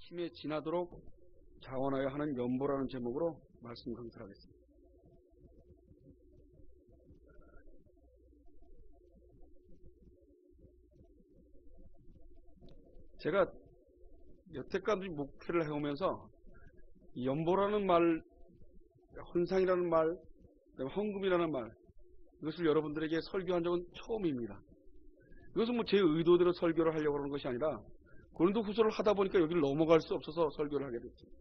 힘에 지나도록 자원하여 하는 연보라는 제목으로 말씀 강설하겠습니다. 제가 여태까지 목회를 해오면서 연보라는 말, 헌상이라는 말, 헌금이라는 말, 이것을 여러분들에게 설교한 적은 처음입니다. 이것은 뭐 제 의도대로 설교를 하려고 하는 것이 아니라 고린도후서를 하다 보니까 여기를 넘어갈 수 없어서 설교를 하게 됐습니다.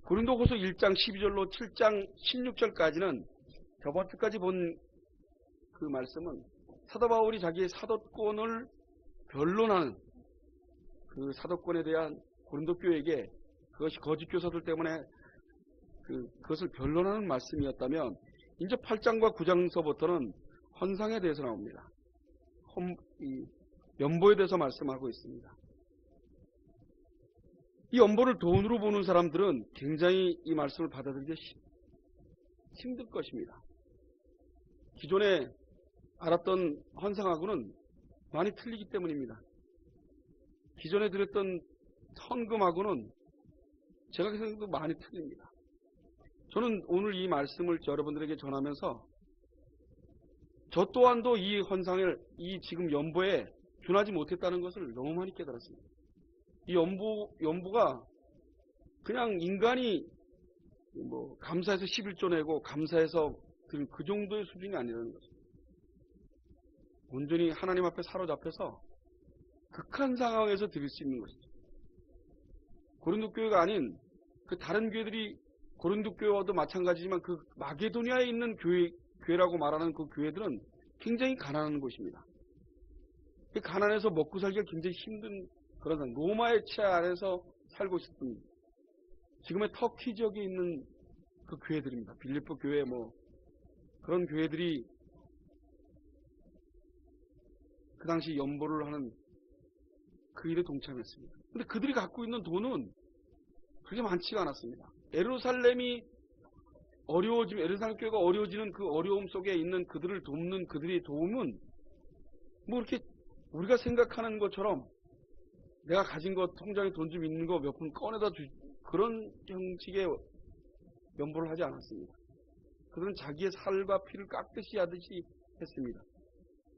고린도후서 1장 12절로 7장 16절까지는 저번 주까지 본 그 말씀은 사도 바울이 자기의 사도권을 변론하는 그 사도권에 대한 고린도 교회에게 그것이 거짓 교사들 때문에 그것을 변론하는 말씀이었다면 이제 8장과 9장서부터는 헌상에 대해서 나옵니다. 연보에 대해서 말씀하고 있습니다. 이 연보를 돈으로 보는 사람들은 굉장히 이 말씀을 받아들이기 힘들 것입니다. 기존에 알았던 헌상하고는 많이 틀리기 때문입니다. 기존에 드렸던 헌금하고는 제가 생각해도 많이 틀립니다. 저는 오늘 이 말씀을 여러분들에게 전하면서 저 또한도 이 헌상을 이 지금 연보에 준하지 못했다는 것을 너무 많이 깨달았습니다. 이 연보가 그냥 인간이 뭐 감사해서 11조 내고 감사해서 그 정도의 수준이 아니라는 거죠. 온전히 하나님 앞에 사로잡혀서 극한 상황에서 드릴 수 있는 것이죠. 고린도 교회가 아닌 그 다른 교회들이 고린도 교회와도 마찬가지지만 그 마게도니아에 있는 교회라고 말하는 그 교회들은 굉장히 가난한 곳입니다. 그 가난해서 먹고 살기가 굉장히 힘든 그런 상황. 로마의 치하 안에서 살고 싶은 지금의 터키 지역에 있는 그 교회들입니다. 빌립보 교회 뭐 그런 교회들이 그 당시 연보를 하는 그 일에 동참했습니다. 근데 그들이 갖고 있는 돈은 그렇게 많지가 않았습니다. 예루살렘 교회가 어려워지는 그 어려움 속에 있는 그들을 돕는 그들의 도움은 뭐 이렇게 우리가 생각하는 것처럼 내가 가진 것, 통장에 돈 좀 있는 거 몇 푼 꺼내다 그런 형식의 연보를 하지 않았습니다. 그들은 자기의 살과 피를 깎듯이 하듯이 했습니다.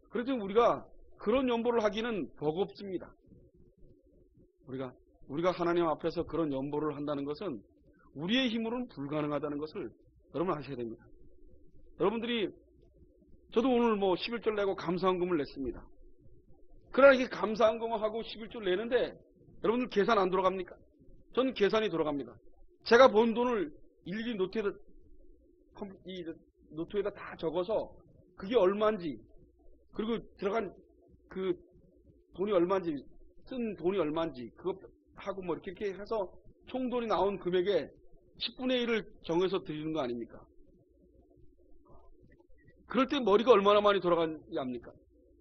그래서 우리가 그런 연보를 하기는 버겁습니다. 우리가 하나님 앞에서 그런 연보를 한다는 것은 우리의 힘으로는 불가능하다는 것을 여러분 아셔야 됩니다. 여러분들이 저도 오늘 뭐 11절 내고 감사헌금을 냈습니다. 그러나 이렇게 감사헌금을 하고 11절 내는데 여러분들 계산 안 돌아갑니까? 저는 계산이 돌아갑니다. 제가 번 돈을 일일이 노트에다 다 적어서 그게 얼마인지 그리고 들어간 그 돈이 얼마인지 쓴 돈이 얼마인지 그거 하고 뭐 이렇게 해서 총돈이 나온 금액의 10분의 1을 정해서 드리는 거 아닙니까? 그럴 때 머리가 얼마나 많이 돌아가냐 합니까?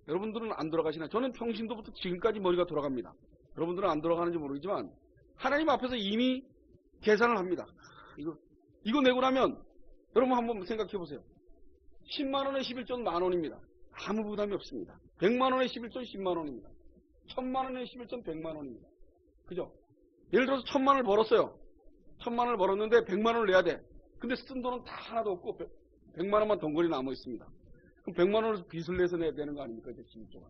여러분들은 안 돌아가시나요? 저는 평신도부터 지금까지 머리가 돌아갑니다. 여러분들은 안 돌아가는지 모르지만 하나님 앞에서 이미 계산을 합니다. 이거 내고 나면 여러분 한번 생각해 보세요. 10만 원에 11전 만 원입니다. 아무 부담이 없습니다. 100만 원에 11전 10만 원입니다. 1000만 원에 11전 100만 원입니다. 그죠? 예를 들어서 1000만 원을 벌었어요. 1000만 원을 벌었는데 100만 원을 내야 돼. 근데 쓴 돈은 다 하나도 없고 100만 원만 덩거리 남아 있습니다. 그럼 100만 원을 빚을 내서 내야 되는 거 아닙니까? 이제 11조가.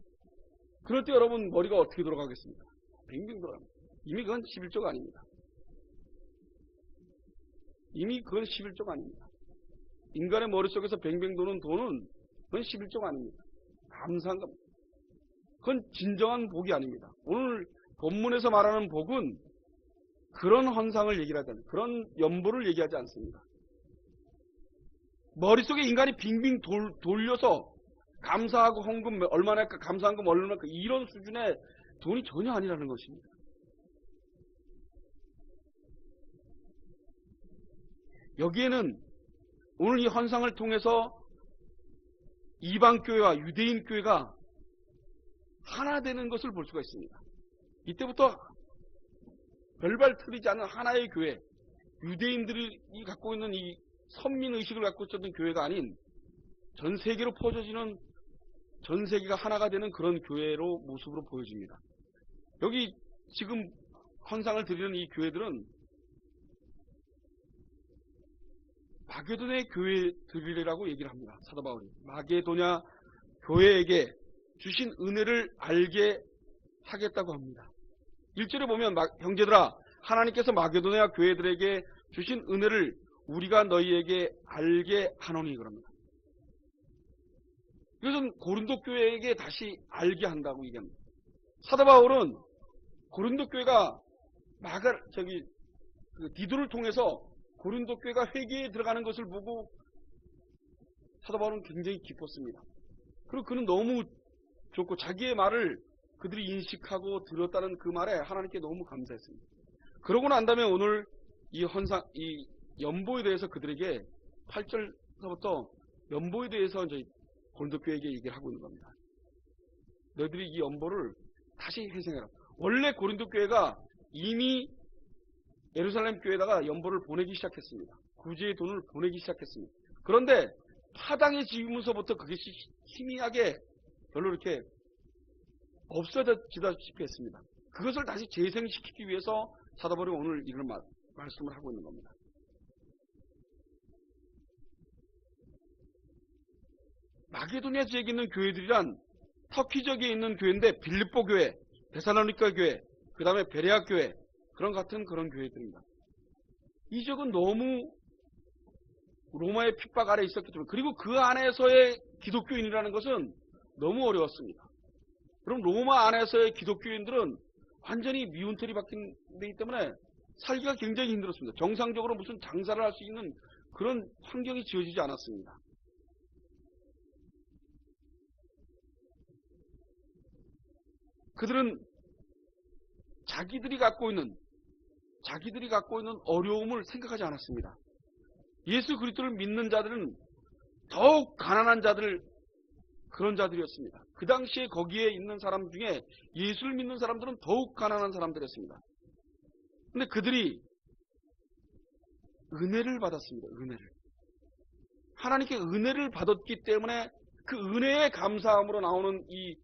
그럴 때 여러분 머리가 어떻게 돌아가겠습니까? 빙빙 돌아갑니다. 이미 그건 11조가 아닙니다. 이미 그건 11조가 아닙니다. 인간의 머릿속에서 뱅뱅 도는 돈은 그건 11조가 아닙니다. 감사한 겁니다. 그건 진정한 복이 아닙니다. 오늘 본문에서 말하는 복은 그런 헌상을 얘기를 하지 않습니다. 그런 연보를 얘기하지 않습니다. 머릿속에 인간이 빙빙 돌려서 감사하고 헌금 얼마나 할까, 감사한금 얼마나 할까 이런 수준의 돈이 전혀 아니라는 것입니다. 여기에는 오늘 이 헌상을 통해서 이방교회와 유대인교회가 하나 되는 것을 볼 수가 있습니다. 이때부터 별발 틀리지 않은 하나의 교회, 유대인들이 갖고 있는 이 선민의식을 갖고 있었던 교회가 아닌 전 세계로 퍼져지는 전 세계가 하나가 되는 그런 교회로 모습으로 보여집니다. 여기 지금 헌상을 드리는 이 교회들은 마게도냐의 교회들이라고 얘기를 합니다. 사도 바울이 마게도냐 교회에게 주신 은혜를 알게 하겠다고 합니다. 1절에 보면 형제들아 하나님께서 마게도냐 교회들에게 주신 은혜를 우리가 너희에게 알게 하노니 그럽니다. 이것은 고린도 교회에게 다시 알게 한다고 얘기합니다. 사도 바울은 고린도 교회가 디도를 통해서 고린도 교회가 회개에 들어가는 것을 보고 사도 바울은 굉장히 기뻤습니다. 그리고 그는 너무 좋고 자기의 말을 그들이 인식하고 들었다는 그 말에 하나님께 너무 감사했습니다. 그러고 난 다음에 오늘 이 연보에 대해서 그들에게 8절서부터 연보에 대해서 이제 고린도 교회에게 얘기를 하고 있는 겁니다. 너희들이 이 연보를 다시 회생해라. 원래 고린도 교회가 이미 예루살렘 교회에다가 연보를 보내기 시작했습니다. 구제의 돈을 보내기 시작했습니다. 그런데 파당에 지으면서부터 그게 희미하게 별로 이렇게 없어지다시피 했습니다. 그것을 다시 재생시키기 위해서 사도 바울이 오늘 이런 말씀을 하고 있는 겁니다. 마게도냐 지역에 있는 교회들이란 터키 지역에 있는 교회인데 빌립보 교회, 데살로니가 교회, 그 다음에 베레아 교회 그런 교회들입니다. 이 지역은 너무 로마의 핍박 아래 있었기 때문에 그리고 그 안에서의 기독교인이라는 것은 너무 어려웠습니다. 그럼 로마 안에서의 기독교인들은 완전히 미운털이 박힌 데이기 때문에 살기가 굉장히 힘들었습니다. 정상적으로 무슨 장사를 할 수 있는 그런 환경이 지어지지 않았습니다. 그들은 자기들이 갖고 있는 어려움을 생각하지 않았습니다. 예수 그리스도를 믿는 자들은 더욱 가난한 그런 자들이었습니다. 그 당시에 거기에 있는 사람 중에 예수를 믿는 사람들은 더욱 가난한 사람들이었습니다. 근데 그들이 은혜를 받았습니다. 은혜를. 하나님께 은혜를 받았기 때문에 그 은혜에 감사함으로 나오는 이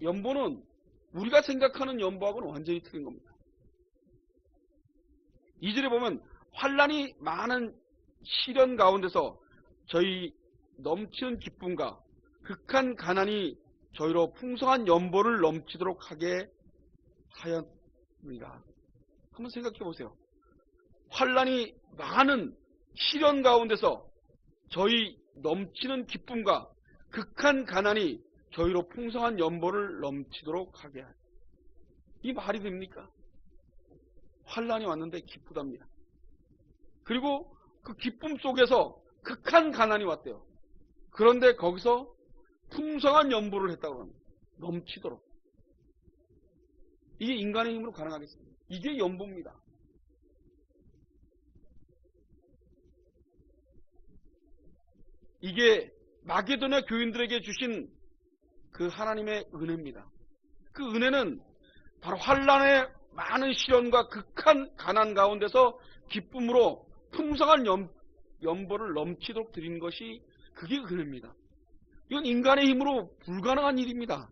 연보는 우리가 생각하는 연보하고는 완전히 틀린 겁니다. 2절에 보면 환난이 많은 시련 가운데서 저희 넘치는 기쁨과 극한 가난이 저희로 풍성한 연보를 넘치도록 하게 하였습니다. 한번 생각해 보세요. 환난이 많은 시련 가운데서 저희 넘치는 기쁨과 극한 가난이 저희로 풍성한 연보를 넘치도록 하게 하여. 이 말이 됩니까? 환난이 왔는데 기쁘답니다. 그리고 그 기쁨 속에서 극한 가난이 왔대요. 그런데 거기서 풍성한 연보를 했다고 합니다. 넘치도록. 이게 인간의 힘으로 가능하겠습니다. 이게 연보입니다. 이게 마게도냐 교인들에게 주신 그 하나님의 은혜입니다. 그 은혜는 바로 환난의 많은 시련과 극한 가난 가운데서 기쁨으로 풍성한 연보를 넘치도록 드린 것이 그게 은혜입니다. 이건 인간의 힘으로 불가능한 일입니다.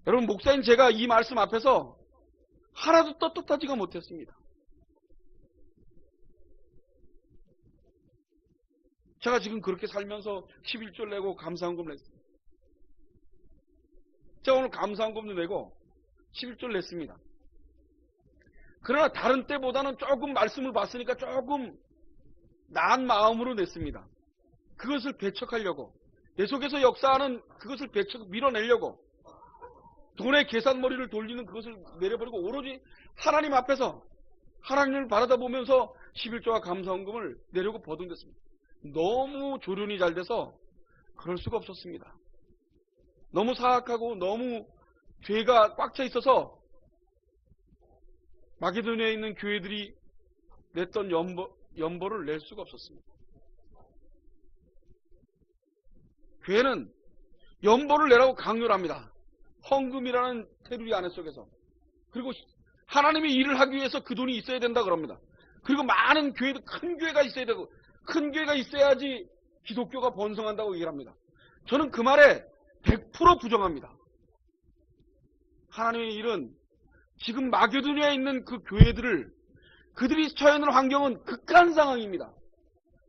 여러분, 목사님 제가 이 말씀 앞에서 하나도 떳떳하지가 못했습니다. 제가 지금 그렇게 살면서 11조 내고 감사헌금을 냈습니다. 제가 오늘 감사헌금도 내고 11조를 냈습니다. 그러나 다른 때보다는 조금 말씀을 봤으니까 조금 나은 마음으로 냈습니다. 그것을 배척하려고, 내 속에서 역사하는 그것을 밀어내려고, 돈의 계산머리를 돌리는 그것을 내려버리고 오로지 하나님 앞에서 하나님을 바라다보면서 11조와 감사헌금을 내려고 버둥댔습니다. 너무 조련이 잘 돼서 그럴 수가 없었습니다. 너무 사악하고 너무 죄가 꽉 차 있어서 마게도냐에 있는 교회들이 냈던 연보를 낼 수가 없었습니다. 교회는 연보를 내라고 강요를 합니다. 헌금이라는 테두리 안에 속에서. 그리고 하나님의 일을 하기 위해서 그 돈이 있어야 된다 그럽니다. 그리고 많은 교회도 큰 교회가 있어야 되고, 큰 교회가 있어야지 기독교가 번성한다고 얘기를 합니다. 저는 그 말에 100% 부정합니다. 하나님의 일은 지금 마게도니아에 있는 그 교회들을 그들이 처해 있는 환경은 극한 상황입니다.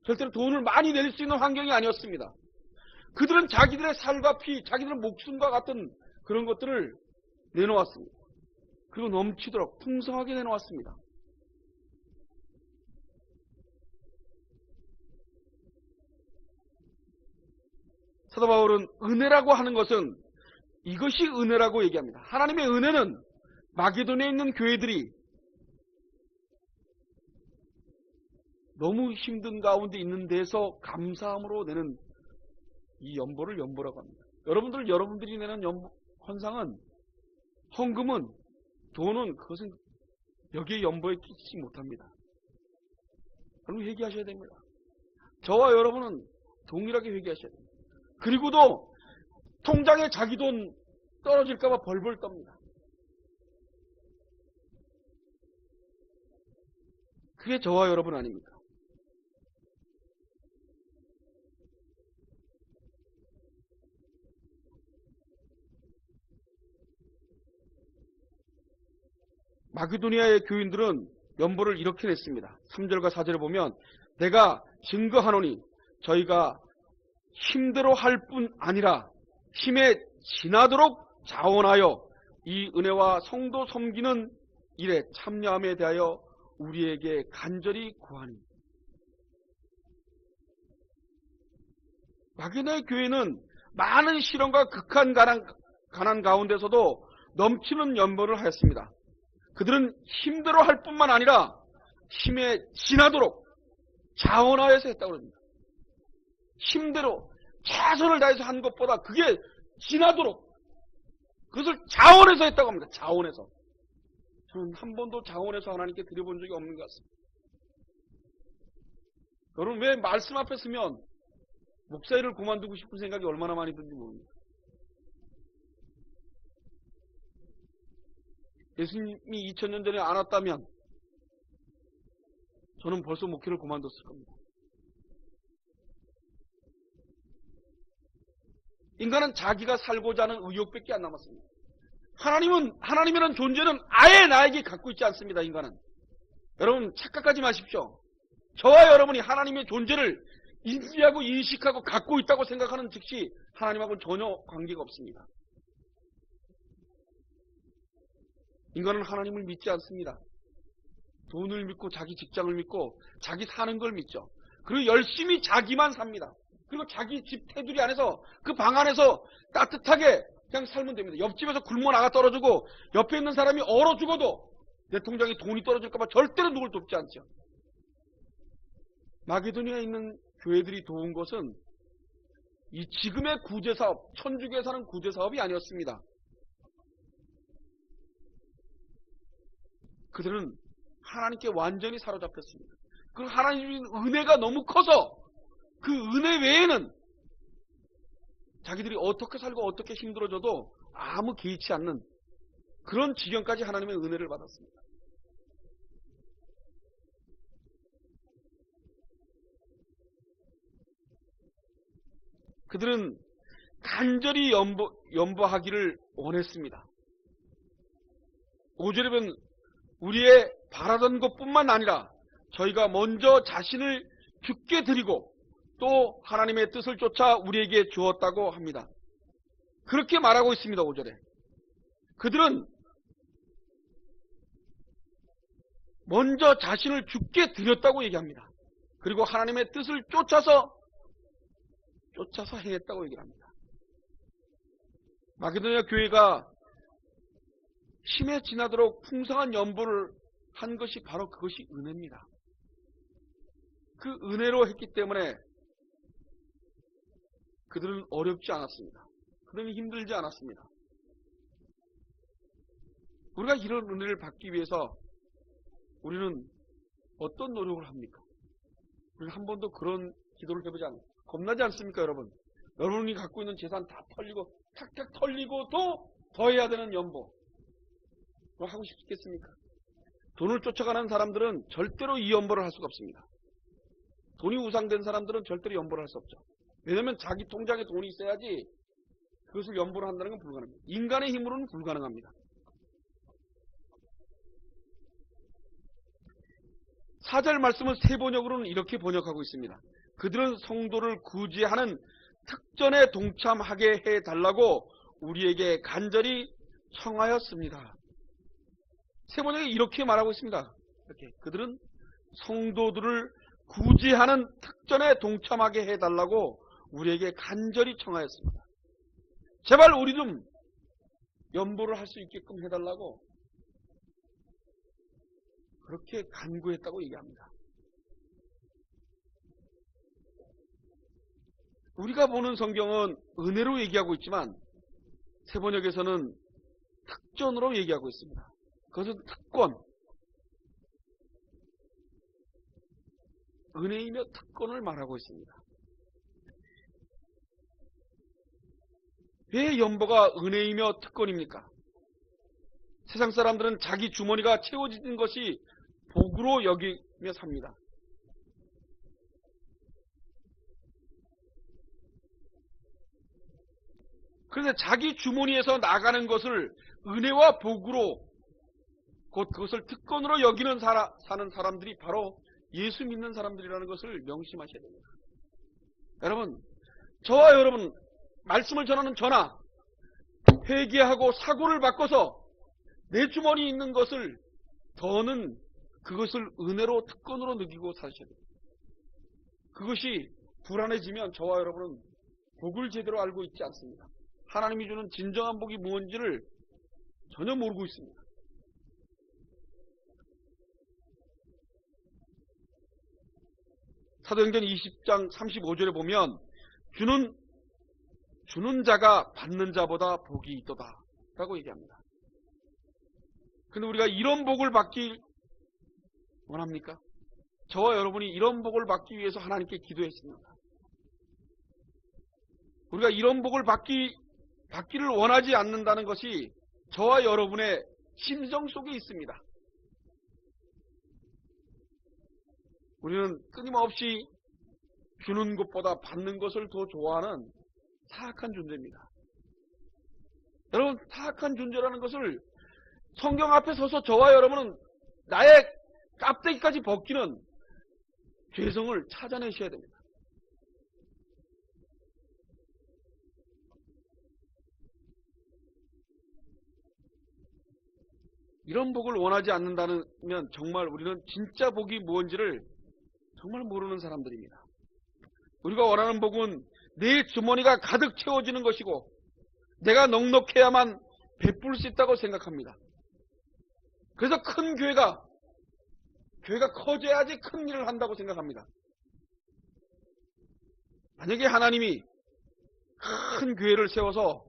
절대로 돈을 많이 낼 수 있는 환경이 아니었습니다. 그들은 자기들의 살과 피, 자기들의 목숨과 같은 그런 것들을 내놓았습니다. 그리고 넘치도록 풍성하게 내놓았습니다. 사도 바울은 은혜라고 하는 것은 이것이 은혜라고 얘기합니다. 하나님의 은혜는 마게도니아에 있는 교회들이 너무 힘든 가운데 있는 데서 감사함으로 내는 이 연보를 연보라고 합니다. 여러분들이 내는 헌상은, 헌금은, 돈은 그것은 여기에 연보에 끼치지 못합니다. 여러분 회개하셔야 됩니다. 저와 여러분은 동일하게 회개하셔야 됩니다. 그리고도 통장에 자기 돈 떨어질까봐 벌벌 떱니다. 그게 저와 여러분 아닙니까? 마게도니아의 교인들은 연보를 이렇게 냈습니다. 3절과 4절을 보면 내가 증거하노니 저희가 힘대로 할 뿐 아니라 힘에 지나도록 자원하여 이 은혜와 성도 섬기는 일에 참여함에 대하여 우리에게 간절히 구하니. 마게도니아 교회는 많은 시련과 극한 가난 가운데서도 넘치는 연보를 하였습니다. 그들은 힘대로 할 뿐만 아니라 힘에 지나도록 자원하여서 했다고 합니다. 힘대로 최선을 다해서 한 것보다 그게 지나도록 그것을 자원해서 했다고 합니다. 자원해서. 저는 한 번도 자원해서 하나님께 드려본 적이 없는 것 같습니다. 여러분 왜 말씀 앞에 서면 목사 일을 그만두고 싶은 생각이 얼마나 많이 든지 모릅니다. 예수님이 2000년 전에 안 왔다면 저는 벌써 목회를 그만뒀을 겁니다. 인간은 자기가 살고자 하는 의욕밖에 안 남았습니다. 하나님이라는 존재는 아예 나에게 갖고 있지 않습니다. 인간은. 여러분 착각하지 마십시오. 저와 여러분이 하나님의 존재를 인지하고 인식하고 갖고 있다고 생각하는 즉시 하나님하고는 전혀 관계가 없습니다. 인간은 하나님을 믿지 않습니다. 돈을 믿고 자기 직장을 믿고 자기 사는 걸 믿죠. 그리고 열심히 자기만 삽니다. 그리고 자기 집 테두리 안에서 그 방 안에서 따뜻하게 그냥 살면 됩니다. 옆집에서 굶어 나가 떨어지고 옆에 있는 사람이 얼어 죽어도 내 통장에 돈이 떨어질까봐 절대로 누굴 돕지 않죠. 마게도니아에 있는 교회들이 도운 것은 이 지금의 구제사업, 천주교에 사는 구제사업이 아니었습니다. 그들은 하나님께 완전히 사로잡혔습니다. 그 하나님의 은혜가 너무 커서 그 은혜 외에는 자기들이 어떻게 살고 어떻게 힘들어져도 아무 개의치 않는 그런 지경까지 하나님의 은혜를 받았습니다. 그들은 간절히 연보하기를 원했습니다. 5절에 보면 우리의 바라던 것뿐만 아니라 저희가 먼저 자신을 죽게 드리고 또 하나님의 뜻을 쫓아 우리에게 주었다고 합니다. 그렇게 말하고 있습니다. 5절에. 그들은 먼저 자신을 죽게 드렸다고 얘기합니다. 그리고 하나님의 뜻을 쫓아서 행했다고 얘기합니다. 마게도니아 교회가 힘에 지나도록 풍성한 연보를 한 것이 바로 그것이 은혜입니다. 그 은혜로 했기 때문에 그들은 어렵지 않았습니다. 그들은 힘들지 않았습니다. 우리가 이런 은혜를 받기 위해서 우리는 어떤 노력을 합니까? 우리는 한 번도 그런 기도를 해보지 않아요. 겁나지 않습니까, 여러분? 여러분이 갖고 있는 재산 다 털리고 탁탁 털리고 또 더해야 되는 연보. 그걸 하고 싶겠습니까? 돈을 쫓아가는 사람들은 절대로 이 연보를 할 수가 없습니다. 돈이 우상된 사람들은 절대로 연보를 할 수 없죠. 왜냐하면 자기 통장에 돈이 있어야지 그것을 연보를 한다는 건 불가능합니다. 인간의 힘으로는 불가능합니다. 4절 말씀은 세 번역으로는 이렇게 번역하고 있습니다. 그들은 성도를 구제하는 특전에 동참하게 해달라고 우리에게 간절히 청하였습니다. 세 번역에 이렇게 말하고 있습니다. 이렇게 그들은 성도들을 구제하는 특전에 동참하게 해달라고 우리에게 간절히 청하였습니다. 제발 우리 좀 연보를 할 수 있게끔 해달라고 그렇게 간구했다고 얘기합니다. 우리가 보는 성경은 은혜로 얘기하고 있지만 세번역에서는 특전으로 얘기하고 있습니다. 그것은 특권, 은혜이며 특권을 말하고 있습니다. 왜 연보가 은혜이며 특권입니까? 세상 사람들은 자기 주머니가 채워지는 것이 복으로 여기며 삽니다. 그런데 자기 주머니에서 나가는 것을 은혜와 복으로 곧 그것을 특권으로 여기는 사는 사람들이 바로 예수 믿는 사람들이라는 것을 명심하셔야 됩니다. 여러분, 저와 여러분 말씀을 전하는 저나 회개하고 사고를 바꿔서 내 주머니에 있는 것을 더는 그것을 은혜로 특권으로 느끼고 사셔야 됩니다. 그것이 불안해지면 저와 여러분은 복을 제대로 알고 있지 않습니다. 하나님이 주는 진정한 복이 무엇인지를 전혀 모르고 있습니다. 사도행전 20장 35절에 보면 주는 자가 받는 자보다 복이 있도다 라고 얘기합니다. 그런데 우리가 이런 복을 받기 원합니까? 저와 여러분이 이런 복을 받기 위해서 하나님께 기도했습니다. 우리가 이런 복을 받기를 원하지 않는다는 것이 저와 여러분의 심정 속에 있습니다. 우리는 끊임없이 주는 것보다 받는 것을 더 좋아하는 타악한 존재입니다. 여러분, 타악한 존재라는 것을 성경 앞에 서서 저와 여러분은 나의 껍데기까지 벗기는 죄성을 찾아내셔야 됩니다. 이런 복을 원하지 않는다면 정말 우리는 진짜 복이 무엇인지를 정말 모르는 사람들입니다. 우리가 원하는 복은 내 주머니가 가득 채워지는 것이고 내가 넉넉해야만 베풀 수 있다고 생각합니다. 그래서 큰 교회가 커져야지 큰 일을 한다고 생각합니다. 만약에 하나님이 큰 교회를 세워서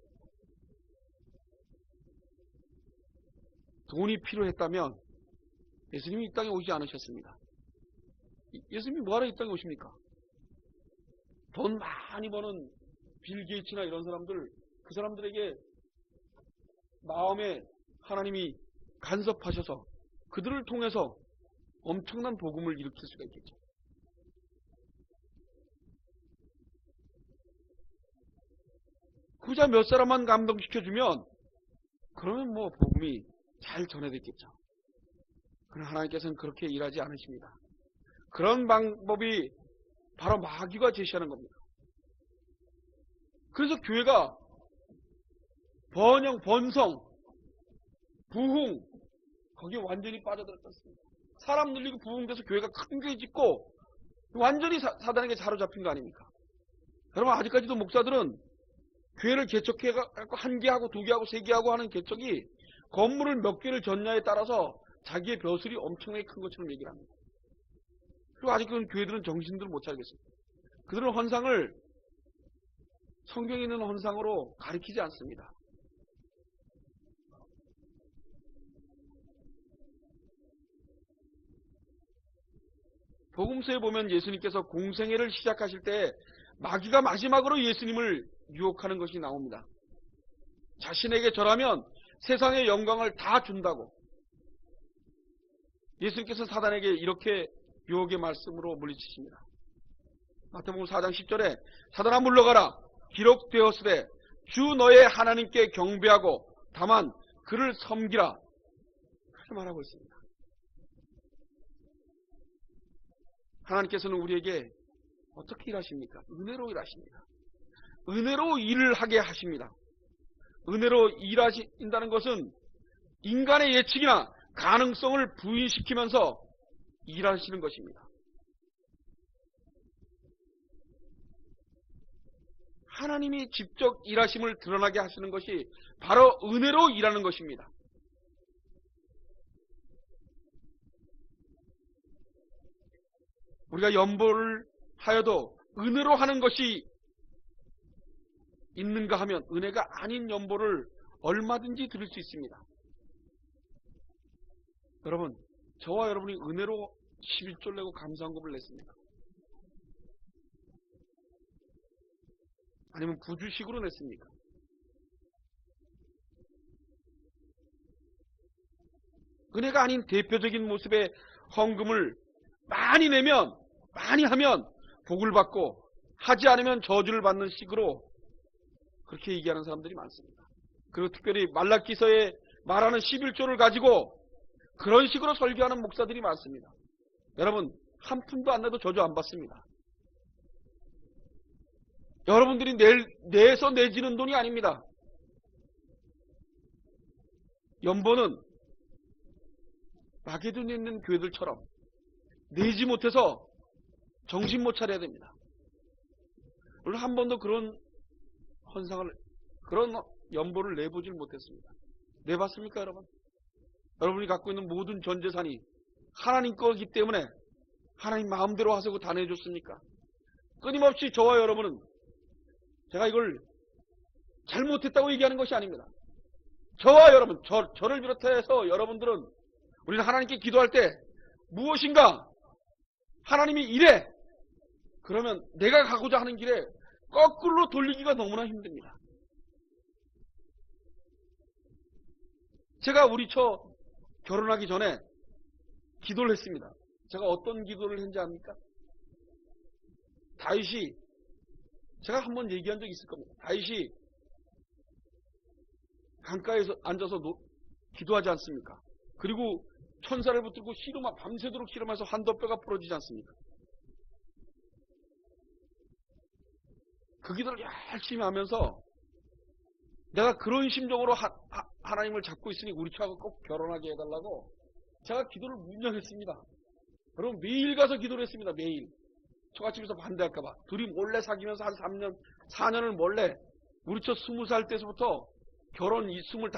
돈이 필요했다면 예수님이 이 땅에 오지 않으셨습니다. 예수님이 뭐하러 이 땅에 오십니까? 돈 많이 버는 빌 게이츠나 이런 사람들, 그 사람들에게 마음에 하나님이 간섭하셔서 그들을 통해서 엄청난 복음을 일으킬 수가 있겠죠. 그저 몇 사람만 감동시켜주면 그러면 뭐 복음이 잘 전해졌겠죠. 그러나 하나님께서는 그렇게 일하지 않으십니다. 그런 방법이 바로 마귀가 제시하는 겁니다. 그래서 교회가 번성, 부흥 거기에 완전히 빠져들었습니다. 사람 늘리고 부흥돼서 교회가 큰 교회 짓고 완전히 사단에게 사로잡힌 거 아닙니까? 여러분, 아직까지도 목사들은 교회를 개척해갖고 1개하고 2개하고 3개하고 하는 개척이 건물을 몇 개를 졌냐에 따라서 자기의 벼슬이 엄청나게 큰 것처럼 얘기를 합니다. 그리고 아직은 교회들은 정신들을 못 차리겠습니다. 그들은 헌상을 성경에 있는 헌상으로 가리키지 않습니다. 복음서에 보면 예수님께서 공생애를 시작하실 때 마귀가 마지막으로 예수님을 유혹하는 것이 나옵니다. 자신에게 절하면 세상의 영광을 다 준다고. 예수님께서 사단에게 이렇게 유혹의 말씀으로 물리치십니다. 마태복음 4장 10절에 사단아 물러가라 기록되었으되 주 너의 하나님께 경배하고 다만 그를 섬기라 그렇게 말하고 있습니다. 하나님께서는 우리에게 어떻게 일하십니까? 은혜로 일하십니다. 은혜로 일을 하게 하십니다. 은혜로 일하신다는 것은 인간의 예측이나 가능성을 부인시키면서 일하시는 것입니다. 하나님이 직접 일하심을 드러나게 하시는 것이 바로 은혜로 일하는 것입니다. 우리가 연보를 하여도 은혜로 하는 것이 있는가 하면 은혜가 아닌 연보를 얼마든지 드릴 수 있습니다. 여러분, 저와 여러분이 은혜로 11조를 내고 감사헌금을 냈습니까? 아니면 부주식으로 냈습니까? 은혜가 아닌 대표적인 모습의 헌금을 많이 내면, 많이 하면 복을 받고 하지 않으면 저주를 받는 식으로 그렇게 얘기하는 사람들이 많습니다. 그리고 특별히 말라기서에 말하는 11조를 가지고 그런 식으로 설교하는 목사들이 많습니다. 여러분, 한 푼도 안 내도 저주 안 받습니다. 여러분들이 내서 내지는 돈이 아닙니다. 연보는 마게도니에 있는 교회들처럼 내지 못해서 정신 못 차려야 됩니다. 물론 한 번도 그런 헌상을, 그런 연보를 내보질 못했습니다. 내봤습니까, 여러분? 여러분이 갖고 있는 모든 전 재산이 하나님 거기 때문에 하나님 마음대로 하세요 다 내줬습니까? 끊임없이 저와 여러분은, 제가 이걸 잘못했다고 얘기하는 것이 아닙니다. 저와 여러분, 저를 비롯해서 여러분들은 우리는 하나님께 기도할 때 무엇인가 하나님이 이래, 그러면 내가 가고자 하는 길에 거꾸로 돌리기가 너무나 힘듭니다. 제가 우리 처 결혼하기 전에 기도를 했습니다. 제가 어떤 기도를 했는지 압니까? 다윗이, 제가 한번 얘기한 적이 있을 겁니다. 다윗이 강가에서 앉아서 기도하지 않습니까? 그리고 천사를 붙들고 밤새도록 씨름해서 한도뼈가 부러지지 않습니까? 그 기도를 열심히 하면서 내가 그런 심정으로 하나님을 잡고 있으니 우리 처하고 꼭 결혼하게 해달라고 제가 기도를 무척 했습니다. 여러분, 매일 가서 기도를 했습니다. 매일. 처갓집에서 반대할까봐. 둘이 몰래 사귀면서 한 3년, 4년을 몰래, 우리 처 20살 때서부터 결혼 25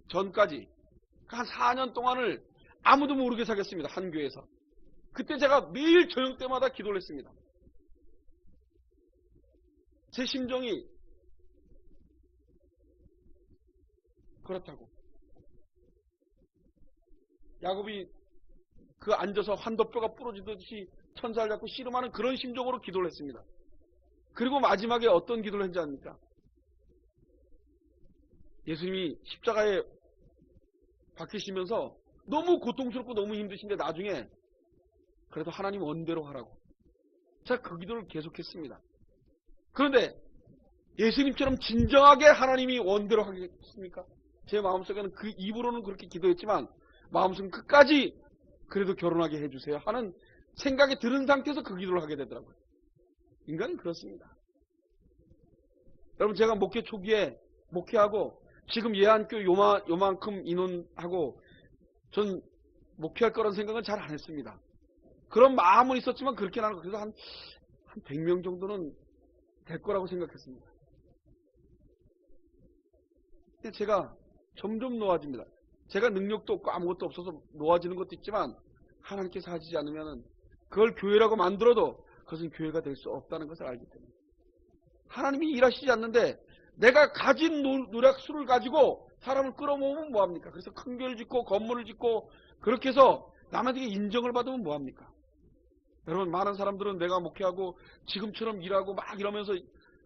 전까지 한 4년 동안을 아무도 모르게 사귀었습니다. 한 교회에서. 그때 제가 매일 저녁 때마다 기도를 했습니다. 제 심정이 그렇다고. 야곱이 그 앉아서 한도뼈가 부러지듯이 천사를 잡고 씨름하는 그런 심정으로 기도를 했습니다. 그리고 마지막에 어떤 기도를 했는지 압니까? 예수님이 십자가에 박히시면서 너무 고통스럽고 너무 힘드신데 나중에 그래도 하나님 원대로 하라고. 제가 그 기도를 계속했습니다. 그런데 예수님처럼 진정하게 하나님이 원대로 하겠습니까? 제 마음속에는 그 입으로는 그렇게 기도했지만 마음속은 끝까지 그래도 결혼하게 해주세요 하는 생각이 들은 상태에서 그 기도를 하게 되더라고요. 인간은 그렇습니다. 여러분, 제가 목회 초기에 목회하고 지금 예한교 요만큼 인원하고 전 목회할 거란 생각은 잘 안 했습니다. 그런 마음은 있었지만 그렇게 나는 그래도 한 100명 정도는 될 거라고 생각했습니다. 근데 제가 점점 놓아집니다. 제가 능력도 없고 아무것도 없어서 놓아지는 것도 있지만 하나님께서 하시지 않으면 그걸 교회라고 만들어도 그것은 교회가 될 수 없다는 것을 알기 때문에 하나님이 일하시지 않는데 내가 가진 노력수를 가지고 사람을 끌어모으면 뭐합니까? 그래서 큰 교회를 짓고 건물을 짓고 그렇게 해서 남에게 인정을 받으면 뭐합니까? 여러분, 많은 사람들은 내가 목회하고 지금처럼 일하고 막 이러면서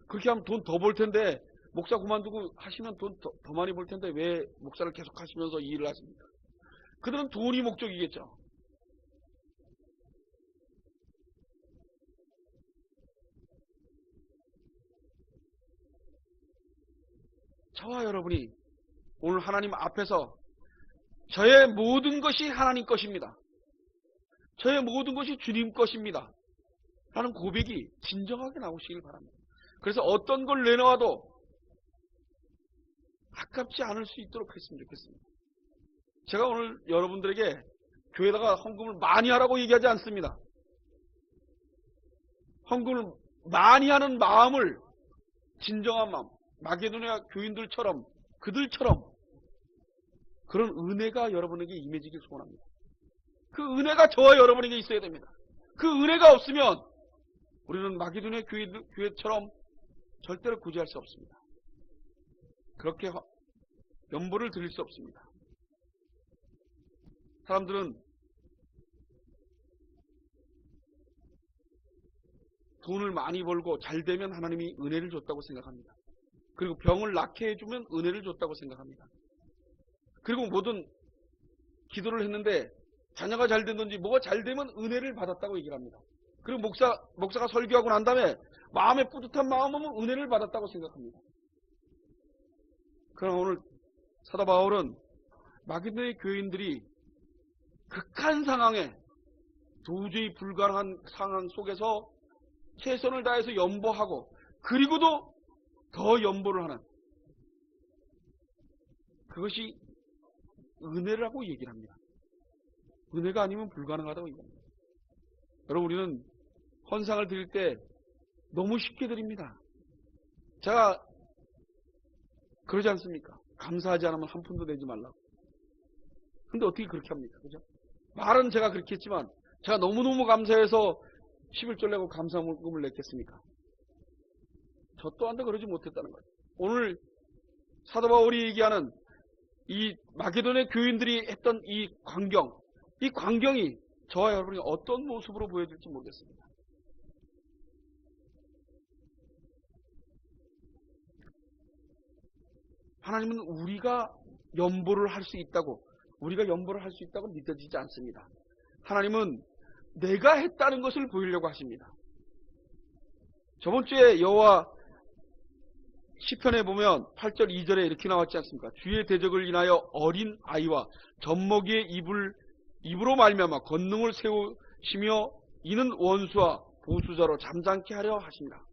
그렇게 하면 돈 더 벌 텐데 목사 그만두고 하시면 돈 더 많이 벌 텐데 왜 목사를 계속 하시면서 이 일을 하십니까? 그들은 돈이 목적이겠죠. 저와 여러분이 오늘 하나님 앞에서 저의 모든 것이 하나님 것입니다. 저의 모든 것이 주님 것입니다. 라는 고백이 진정하게 나오시길 바랍니다. 그래서 어떤 걸 내놓아도 아깝지 않을 수 있도록 했으면 좋겠습니다. 제가 오늘 여러분들에게 교회에다가 헌금을 많이 하라고 얘기하지 않습니다. 헌금을 많이 하는 마음을, 진정한 마음, 마게도니아 교인들처럼, 그들처럼 그런 은혜가 여러분에게 임해지길 소원합니다. 그 은혜가 저와 여러분에게 있어야 됩니다. 그 은혜가 없으면 우리는 마게도니아 교회처럼 절대로 구제할 수 없습니다. 그렇게 연보를 드릴 수 없습니다. 사람들은 돈을 많이 벌고 잘 되면 하나님이 은혜를 줬다고 생각합니다. 그리고 병을 낫게 해주면 은혜를 줬다고 생각합니다. 그리고 모든 기도를 했는데 자녀가 잘 됐는지 뭐가 잘 되면 은혜를 받았다고 얘기를 합니다. 그리고 목사가 설교하고 난 다음에 마음에 뿌듯한 마음은 은혜를 받았다고 생각합니다. 그러나 오늘 사도 바울은 마게도니아 교인들이 극한 상황에, 도저히 불가능한 상황 속에서 최선을 다해서 연보하고 그리고도 더 연보를 하는, 그것이 은혜라고 얘기를 합니다. 은혜가 아니면 불가능하다고 얘기합니다. 여러분, 우리는 헌상을 드릴 때 너무 쉽게 드립니다. 제가 그러지 않습니까? 감사하지 않으면 한 푼도 내지 말라고. 근데 어떻게 그렇게 합니까? 그죠? 말은 제가 그렇게 했지만 제가 너무너무 감사해서 11절 내고 감사금을 냈겠습니까? 저 또한도 그러지 못했다는 거예요. 오늘 사도 바울이 얘기하는 이 마게도니아 교인들이 했던 이 광경이 저와 여러분이 어떤 모습으로 보여질지 모르겠습니다. 하나님은 우리가 연보를 할 수 있다고 믿어지지 않습니다. 하나님은 내가 했다는 것을 보이려고 하십니다. 저번 주에 여호와 시편에 보면 8절 2절에 이렇게 나왔지 않습니까? 주의 대적을 인하여 어린 아이와 젖먹이의 입으로 말미암아 권능을 세우시며 이는 원수와 보수자로 잠잠케 하려 하십니다.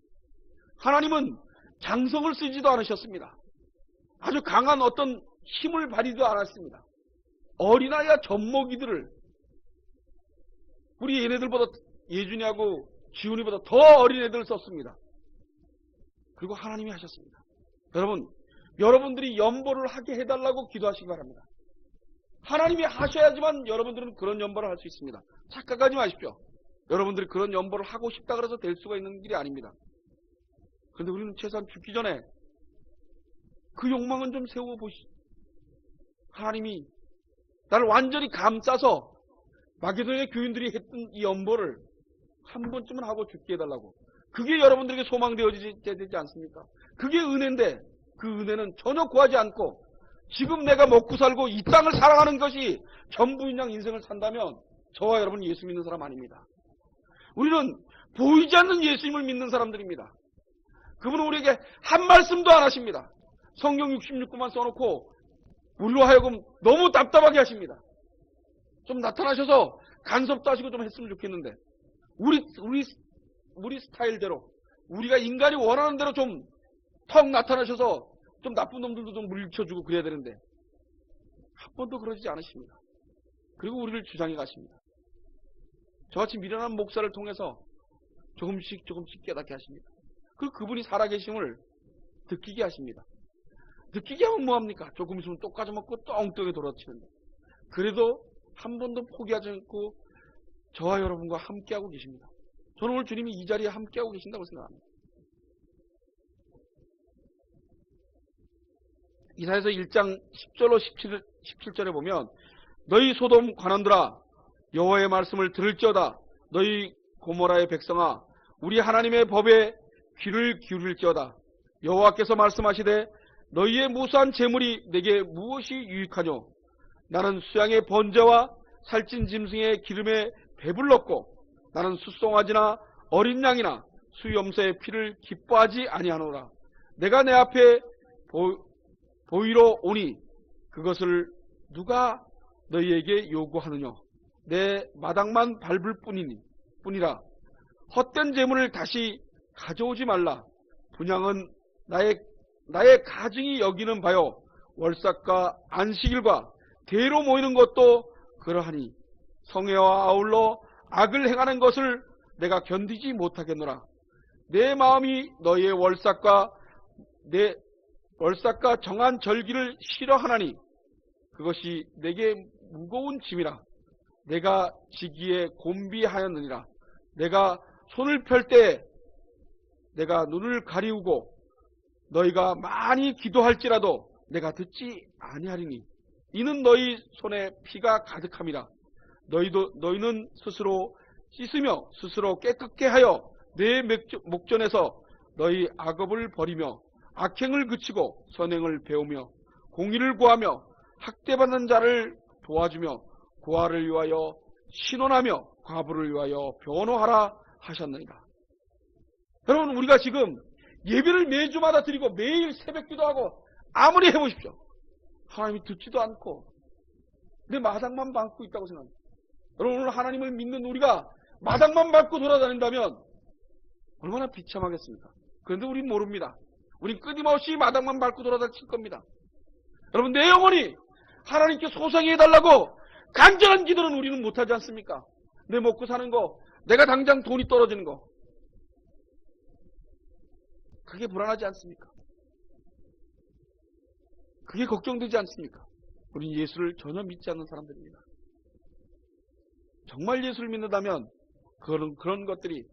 하나님은 장성을 쓰지도 않으셨습니다. 아주 강한 어떤 힘을 발휘도 않았습니다. 어린아이와 젖먹이들을, 우리 얘네들보다, 예준이하고 지훈이보다 더 어린 애들을 썼습니다. 그리고 하나님이 하셨습니다. 여러분들이 연보를 하게 해달라고 기도하시기 바랍니다. 하나님이 하셔야지만 여러분들은 그런 연보를 할 수 있습니다. 착각하지 마십시오. 여러분들이 그런 연보를 하고 싶다 그래서 될 수가 있는 길이 아닙니다. 그런데 우리는 최소한 죽기 전에 그 욕망은 좀 세워보시죠. 하나님이 나를 완전히 감싸서 마게도니아 교인들이 했던 이 연보를 한 번쯤은 하고 죽게 해달라고. 그게 여러분들에게 소망되어져야 되지 않습니까? 그게 은혜인데 그 은혜는 전혀 구하지 않고 지금 내가 먹고 살고 이 땅을 사랑하는 것이 전부인 양 인생을 산다면 저와 여러분 예수 믿는 사람 아닙니다. 우리는 보이지 않는 예수님을 믿는 사람들입니다. 그분은 우리에게 한 말씀도 안 하십니다. 성경 66권만 써놓고 우리로 하여금 너무 답답하게 하십니다. 좀 나타나셔서 간섭도 하시고 좀 했으면 좋겠는데 우리 스타일대로, 우리가 인간이 원하는 대로 좀 턱 나타나셔서 좀 나쁜 놈들도 좀 물리쳐주고 그래야 되는데 한 번도 그러지 않으십니다. 그리고 우리를 주장해 가십니다. 저같이 미련한 목사를 통해서 조금씩 깨닫게 하십니다. 그리고 그분이 살아계심을 느끼게 하십니다. 느끼게 하면 뭐합니까? 조금 있으면 또 까져먹고 또 엉뚱하게 돌아치는데 그래도 한 번도 포기하지 않고 저와 여러분과 함께하고 계십니다. 저는 오늘 주님이 이 자리에 함께하고 계신다고 생각합니다. 이사야서 1장 10절로 17절에 보면 너희 소돔 관원들아 여호와의 말씀을 들을지어다. 너희 고모라의 백성아 우리 하나님의 법에 귀를 기울일지어다. 여호와께서 말씀하시되 너희의 무수한 재물이 내게 무엇이 유익하뇨? 나는 수양의 번제와 살찐 짐승의 기름에 배불렀고 나는 숫송아지나 어린 양이나 수염소의 피를 기뻐하지 아니하노라. 내가 내 앞에 보이러 오니 그것을 누가 너희에게 요구하느냐? 내 마당만 밟을 뿐이라. 헛된 재물을 다시 가져오지 말라. 분향은 나의 가증이 여기는 바요. 월삭과 안식일과 대로 모이는 것도 그러하니 성회와 아울러 악을 행하는 것을 내가 견디지 못하겠노라. 내 마음이 너희의 월삭과 정한 절기를 싫어하나니 그것이 내게 무거운 짐이라. 내가 지기에 곤비하였느니라. 내가 손을 펼 때 내가 눈을 가리우고 너희가 많이 기도할지라도 내가 듣지 아니하리니 이는 너희 손에 피가 가득함이라. 너희는 스스로 씻으며 스스로 깨끗게 하여 내 목전에서 너희 악업을 버리며 악행을 그치고 선행을 배우며 공의를 구하며 학대받는 자를 도와주며 고아를 위하여 신원하며 과부를 위하여 변호하라 하셨느니라. 여러분, 우리가 지금 예배를 매주마다 드리고 매일 새벽기도 하고 아무리 해보십시오. 하나님이 듣지도 않고 내 마당만 밟고 있다고 생각합니다. 여러분, 오늘 하나님을 믿는 우리가 마당만 밟고 돌아다닌다면 얼마나 비참하겠습니까? 그런데 우린 모릅니다. 우린 끊임없이 마당만 밟고 돌아다닐 겁니다. 여러분, 내 영혼이 하나님께 소상히 해달라고 간절한 기도는 우리는 못하지 않습니까? 내 먹고 사는 거, 내가 당장 돈이 떨어지는 거, 그게 불안하지 않습니까? 그게 걱정되지 않습니까? 우린 예수를 전혀 믿지 않는 사람들입니다. 정말 예수를 믿는다면 그런 것들이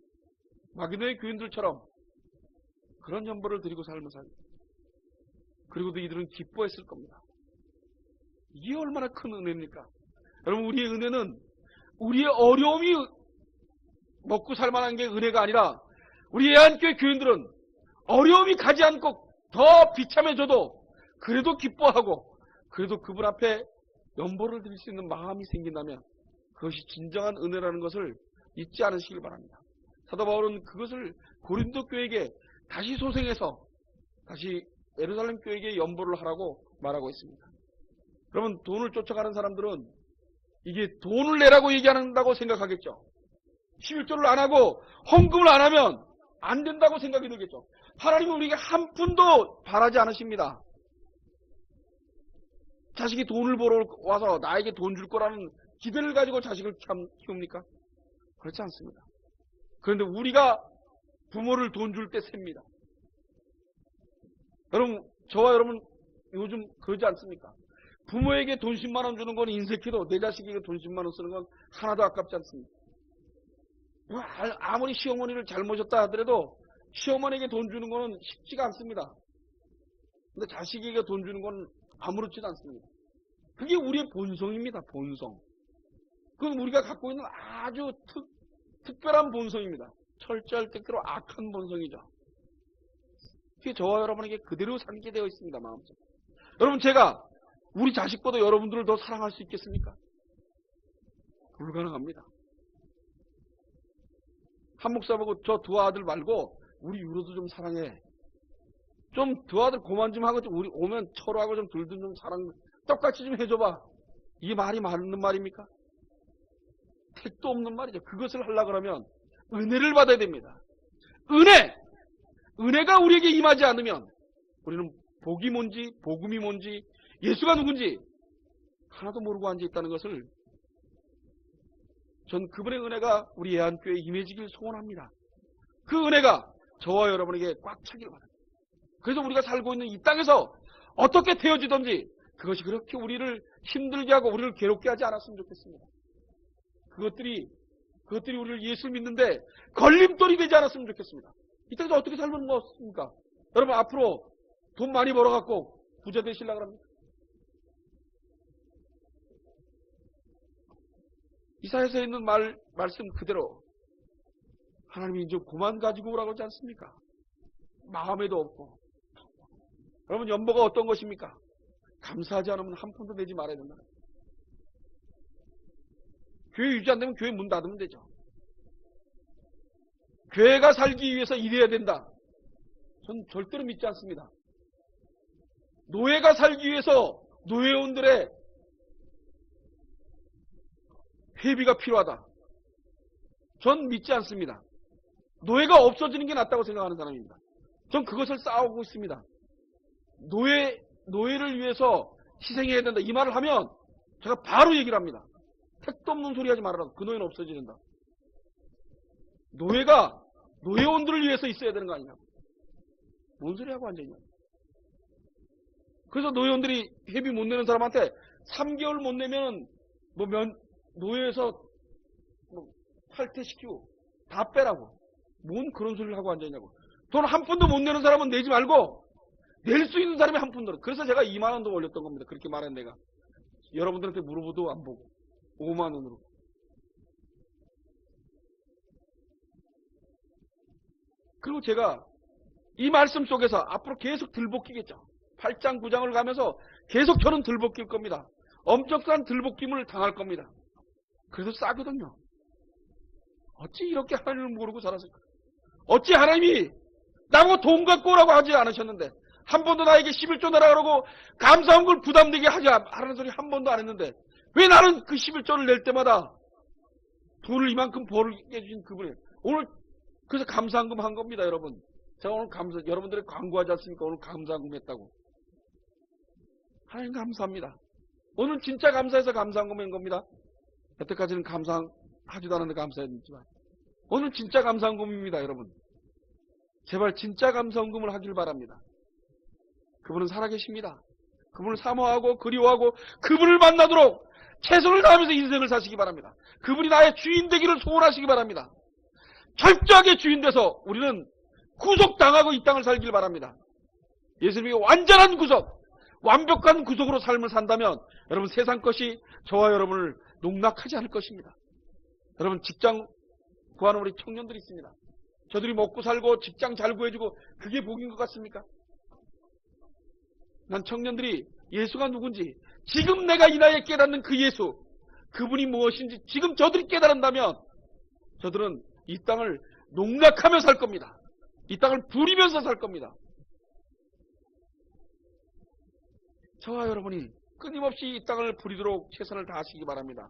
마게도의 교인들처럼 그런 연보를 드리고 삶을 살고, 그리고도 이들은 기뻐했을 겁니다. 이게 얼마나 큰 은혜입니까? 여러분, 우리의 은혜는 우리의 어려움이 먹고 살만한 게 은혜가 아니라 우리 예한교회 교인들은 어려움이 가지 않고 더 비참해져도 그래도 기뻐하고 그래도 그분 앞에 연보를 드릴 수 있는 마음이 생긴다면 그것이 진정한 은혜라는 것을 잊지 않으시길 바랍니다. 사도 바울은 그것을 고린도 교회에게 다시 소생해서 다시 예루살렘 교회에게 연보를 하라고 말하고 있습니다. 여러분, 돈을 쫓아가는 사람들은 이게 돈을 내라고 얘기한다고 생각하겠죠. 11조를 안 하고 헌금을 안 하면 안 된다고 생각이 들겠죠. 하나님은 우리에게 한 푼도 바라지 않으십니다. 자식이 돈을 벌어 와서 나에게 돈 줄 거라는 기대를 가지고 자식을 키웁니까? 그렇지 않습니다. 그런데 우리가 부모를 돈 줄 때 셉니다. 여러분, 저와 여러분 요즘 그러지 않습니까? 부모에게 돈 10만 원 주는 건 인색해도 내 자식에게 돈 10만 원 쓰는 건 하나도 아깝지 않습니다. 아무리 시어머니를 잘 모셨다 하더라도 시어머니에게 돈 주는 거는 쉽지가 않습니다. 근데 자식에게 돈 주는 건 아무렇지도 않습니다. 그게 우리의 본성입니다. 본성. 그건 우리가 갖고 있는 아주 특별한 본성입니다. 철저할 때대로 악한 본성이죠. 그게 저와 여러분에게 그대로 상기되어 있습니다. 마음속에. 여러분, 제가 우리 자식보다 여러분들을 더 사랑할 수 있겠습니까? 불가능합니다. 한 목사 보고 저 두 아들 말고 우리 유로도 좀 사랑해. 좀 두 아들 고만 좀 하고 좀 우리 오면 철호하고 좀 둘도 좀 사랑 똑같이 좀 해줘봐. 이게 말이 맞는 말입니까? 택도 없는 말이죠. 그것을 하려고 그러면 은혜를 받아야 됩니다. 은혜가 우리에게 임하지 않으면 우리는 복이 뭔지 복음이 뭔지 예수가 누군지 하나도 모르고 앉아있다는 것을, 전 그분의 은혜가 우리 예한교회에 임해지길 소원합니다. 그 은혜가 저와 여러분에게 꽉 차길 바랍니다. 그래서 우리가 살고 있는 이 땅에서 어떻게 되어지든지 그것이 그렇게 우리를 힘들게 하고 우리를 괴롭게 하지 않았으면 좋겠습니다. 그것들이 우리를 예수 믿는데 걸림돌이 되지 않았으면 좋겠습니다. 이 땅에서 어떻게 살는 것입니까? 여러분, 앞으로 돈 많이 벌어갖고 부자 되시려고 합니다. 이사야서에 있는 말씀 그대로 하나님이 이제 그만 가지고 오라고 하지 않습니까? 마음에도 없고. 여러분, 연보가 어떤 것입니까? 감사하지 않으면 한 푼도 내지 말아야 된다. 교회 유지 안 되면 교회 문 닫으면 되죠. 교회가 살기 위해서 일해야 된다. 전 절대로 믿지 않습니다. 노예가 살기 위해서 노예원들의 회비가 필요하다. 전 믿지 않습니다. 노예가 없어지는 게 낫다고 생각하는 사람입니다. 전 그것을 싸우고 있습니다. 노예를 위해서 희생해야 된다. 이 말을 하면 제가 바로 얘기를 합니다. 택도 없는 소리 하지 말아라. 그 노예는 없어지는다. 노예가 노예원들을 위해서 있어야 되는 거 아니냐. 뭔 소리 하고 앉아있냐. 그래서 노예원들이 회비 못 내는 사람한테 3개월 못 내면 노예에서 탈퇴시키고 다 빼라고. 뭔 그런 소리를 하고 앉아있냐고. 돈 한 푼도 못 내는 사람은 내지 말고 낼 수 있는 사람이 한 푼도. 그래서 제가 2만 원도 올렸던 겁니다. 그렇게 말한 내가. 여러분들한테 물어보도 안 보고 5만 원으로. 그리고 제가 이 말씀 속에서 앞으로 계속 들볶이겠죠. 8장 9장을 가면서 계속 저는 들볶일 겁니다. 엄청난 들볶임을 당할 겁니다. 그래도 싸거든요. 어찌 이렇게 하나님을 모르고 살았을까? 어찌 하나님이 나보고 돈 갖고 오라고 하지 않으셨는데 한 번도 나에게 11조 내라 그러고 감사한 걸 부담되게 하라는 소리 한 번도 안 했는데 왜 나는 그 11조를 낼 때마다 돈을 이만큼 벌게 해주신 그분이 오늘 그래서 감사한금 한 겁니다. 여러분. 제가 오늘 여러분들이 광고하지 않습니까? 오늘 감사한금 했다고. 하나님 감사합니다. 오늘 진짜 감사해서 감사한금 한 겁니다. 여태까지는 감사하지도 않았는데 감사했지만 오늘 진짜 감사한금입니다. 여러분. 제발 진짜 감사한금을 하길 바랍니다. 그분은 살아계십니다. 그분을 사모하고 그리워하고 그분을 만나도록 최선을 다하면서 인생을 사시기 바랍니다. 그분이 나의 주인 되기를 소원하시기 바랍니다. 철저하게 주인 돼서 우리는 구속당하고 이 땅을 살길 바랍니다. 예수님이 완전한 구속, 완벽한 구속으로 삶을 산다면 여러분 세상 것이 저와 여러분을 농락하지 않을 것입니다. 여러분 직장 구하는 우리 청년들이 있습니다. 저들이 먹고 살고 직장 잘 구해주고 그게 복인 것 같습니까? 난 청년들이 예수가 누군지 지금 내가 이 나이에 깨닫는 그 예수, 그분이 무엇인지 지금 저들이 깨달은다면 저들은 이 땅을 농락하며 살 겁니다. 이 땅을 부리면서 살 겁니다. 저와 여러분이 끊임없이 이 땅을 부리도록 최선을 다하시기 바랍니다.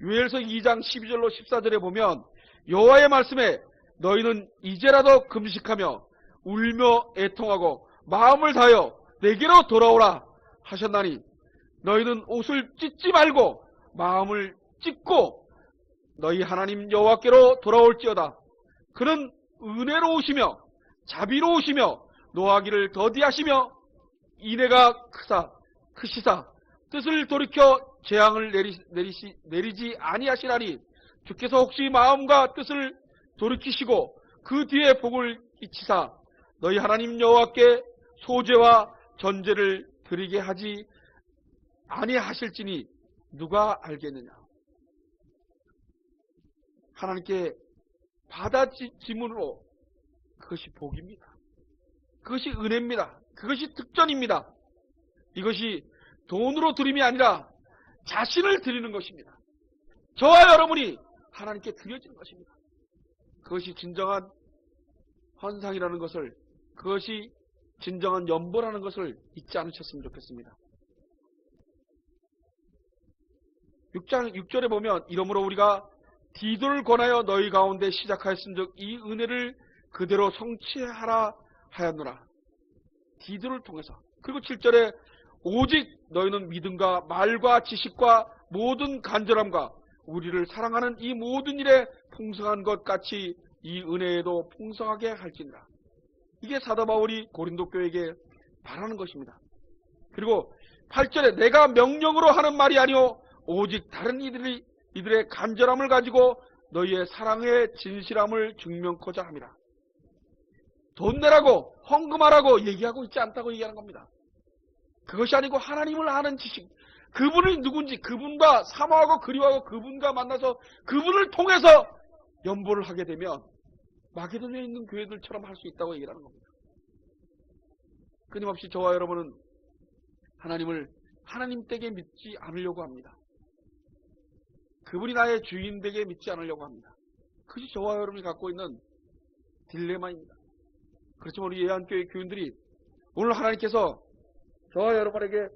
요엘서 2장 12절로 14절에 보면 여호와의 말씀에 너희는 이제라도 금식하며 울며 애통하고 마음을 다하여 내게로 돌아오라 하셨나니 너희는 옷을 찢지 말고 마음을 찢고 너희 하나님 여호와께로 돌아올지어다. 그는 은혜로우시며 자비로우시며 노하기를 더디하시며 인애가 크시사 뜻을 돌이켜 재앙을 내리지 아니하시라니 주께서 혹시 마음과 뜻을 돌이키시고 그 뒤에 복을 끼치사 너희 하나님 여호와께 소제와 전제를 드리게 하지 아니하실지니 누가 알겠느냐. 하나님께 받아짐으로 그것이 복입니다. 그것이 은혜입니다. 그것이 특전입니다. 이것이 돈으로 드림이 아니라 자신을 드리는 것입니다. 저와 여러분이 하나님께 드려지는 것입니다. 그것이 진정한 헌상이라는 것을, 그것이 진정한 연보라는 것을 잊지 않으셨으면 좋겠습니다. 6절에 보면 이러므로 우리가 디도를 권하여 너희 가운데 시작하였은즉 이 은혜를 그대로 성취하라 하였노라. 디도를 통해서. 그리고 7절에 오직 너희는 믿음과 말과 지식과 모든 간절함과 우리를 사랑하는 이 모든 일에 풍성한 것 같이 이 은혜에도 풍성하게 할지니라. 이게 사도 바울이 고린도 교회에게 바라는 것입니다. 그리고 8절에 내가 명령으로 하는 말이 아니오 오직 다른 이들의 간절함을 가지고 너희의 사랑의 진실함을 증명코자 함이라. 돈 내라고 헌금하라고 얘기하고 있지 않다고 얘기하는 겁니다. 그것이 아니고 하나님을 아는 지식, 그분이 누군지 그분과 사모하고 그리워하고 그분과 만나서 그분을 통해서 연보를 하게 되면 마게도냐에 있는 교회들처럼 할 수 있다고 얘기하는 겁니다. 끊임없이 저와 여러분은 하나님을 하나님 댁에 믿지 않으려고 합니다. 그분이 나의 주인 댁에 믿지 않으려고 합니다. 그것이 저와 여러분이 갖고 있는 딜레마입니다. 그렇지만 우리 예한교회 교인들이 오늘 하나님께서 저와 여러분에게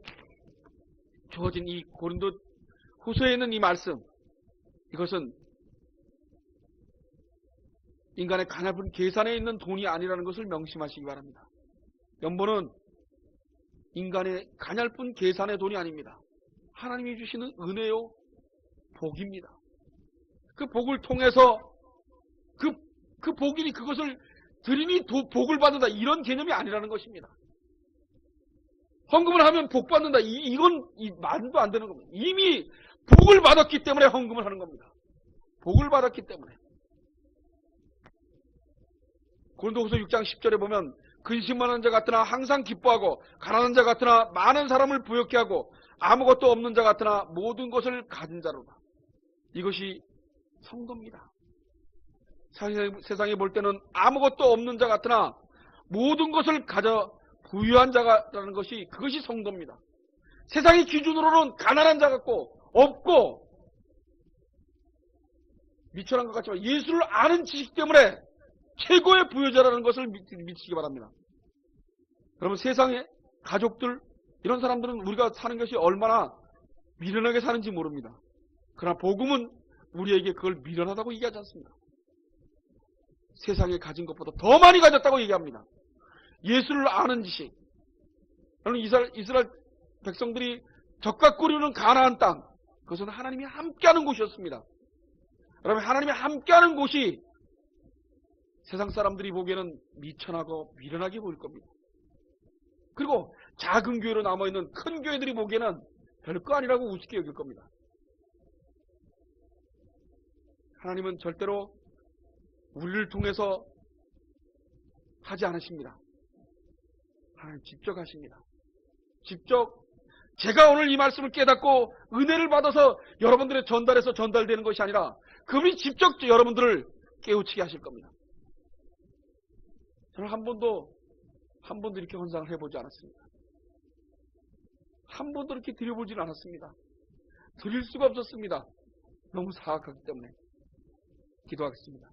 주어진 이 고린도 후서에 있는 이 말씀, 이것은 인간의 가냘픈 계산에 있는 돈이 아니라는 것을 명심하시기 바랍니다. 연보는 인간의 가냘픈 계산의 돈이 아닙니다. 하나님이 주시는 은혜요 복입니다. 그 복을 통해서 그 복이니 그것을 드리니 복을 받는다, 이런 개념이 아니라는 것입니다. 헌금을 하면 복 받는다, 이건 말도 안 되는 겁니다. 이미 복을 받았기 때문에 헌금을 하는 겁니다. 복을 받았기 때문에. 고린도후서 6장 10절에 보면 근심하는 자 같으나 항상 기뻐하고 가난한 자 같으나 많은 사람을 부욕케 하고 아무것도 없는 자 같으나 모든 것을 가진 자로다. 이것이 성도입니다. 세상에 볼 때는 아무것도 없는 자 같으나 모든 것을 가져 부유한 자라는 것이, 그것이 성도입니다. 세상의 기준으로는 가난한 자 같고 없고 미천한 것 같지만 예수를 아는 지식 때문에 최고의 부유자라는 것을 믿으시기 바랍니다. 여러분, 세상의 가족들, 이런 사람들은 우리가 사는 것이 얼마나 미련하게 사는지 모릅니다. 그러나 복음은 우리에게 그걸 미련하다고 얘기하지 않습니다. 세상에 가진 것보다 더 많이 가졌다고 얘기합니다. 예수를 아는 지식. 여러분, 이스라엘 백성들이 적과 꾸리는 가나안 땅, 그것은 하나님이 함께하는 곳이었습니다. 여러분, 하나님이 함께하는 곳이 세상 사람들이 보기에는 미천하고 미련하게 보일 겁니다. 그리고 작은 교회로 남아있는 큰 교회들이 보기에는 별거 아니라고 우습게 여길 겁니다. 하나님은 절대로 우리를 통해서 하지 않으십니다. 하나님 직접 하십니다. 직접 제가 오늘 이 말씀을 깨닫고 은혜를 받아서 여러분들의 전달해서 전달되는 것이 아니라 그분이 직접 여러분들을 깨우치게 하실 겁니다. 저는 한 번도 이렇게 헌상을 해보지 않았습니다. 한 번도 이렇게 드려보지는 않았습니다. 드릴 수가 없었습니다. 너무 사악하기 때문에. 기도하겠습니다.